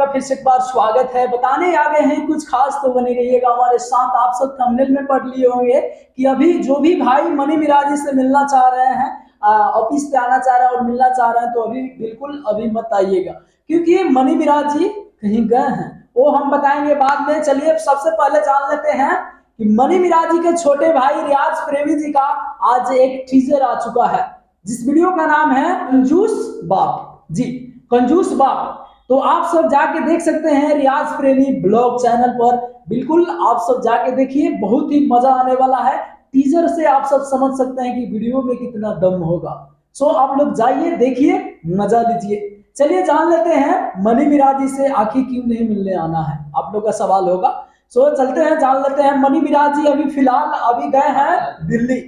का फिर से एक बार स्वागत है। बताने आ गए हैं कुछ खास, तो बने रहिएगा हमारे साथ। आप सब थंबनेल में पढ़ लिए होंगे कि अभी जो भी भाई मनी मिराजी से मिलना चाह रहे हैं, ऑफिस पे आना चाह रहे हैं और मिलना चाह रहे हैं, तो अभी बिल्कुल अभी मत आइएगा, क्योंकि मनी मिराजी कहीं गए हैं। वो हम बताएंगे बाद में। चलिए सबसे पहले जान लेते हैं कि मनी मिराजी के छोटे भाई रियाज प्रेमी जी का आज एक टीजर आ चुका है, जिस वीडियो का नाम है कंजूस बाप। जी, कंजूस बाप। तो आप सब जाके देख सकते हैं रियाज प्रेमी ब्लॉग चैनल पर। बिल्कुल आप सब जाके देखिए, बहुत ही मजा आने वाला है। टीजर से आप सब समझ सकते हैं कि वीडियो में कितना दम होगा। सो आप लोग जाइए, देखिए, मजा लीजिए। चलिए जान लेते हैं मनी मिराजी से आखिर क्यों नहीं मिलने आना है, आप लोग का सवाल होगा। सो चलते हैं, जान लेते हैं। मनी मिराजी अभी फिलहाल अभी गए हैं दिल्ली।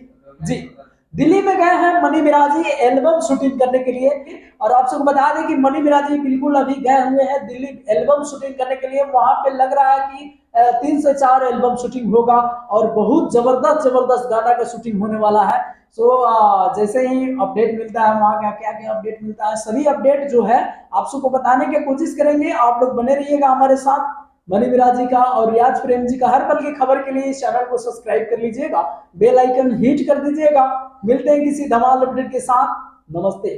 जी, दिल्ली में गए हैं मनी मिराजी एल्बम शूटिंग करने के लिए। और आप सबको बता दें कि मनी मिराजी बिल्कुल अभी गए हुए हैं दिल्ली एल्बम शूटिंग करने के लिए। वहां पे लग रहा है कि 3 से 4 एल्बम शूटिंग होगा और बहुत जबरदस्त जबरदस्त गाना का शूटिंग होने वाला है। सो जैसे ही अपडेट मिलता है, वहाँ का क्या क्या अपडेट मिलता है, सभी अपडेट जो है आप सबको बताने की कोशिश करेंगे। आप लोग बने रहिएगा हमारे साथ। मनी मिराजी का और रियाज प्रेम जी का हर पल की खबर के लिए इस चैनल को सब्सक्राइब कर लीजिएगा, बेल आइकन हिट कर दीजिएगा। मिलते हैं किसी धमाल अपडेट के साथ। नमस्ते।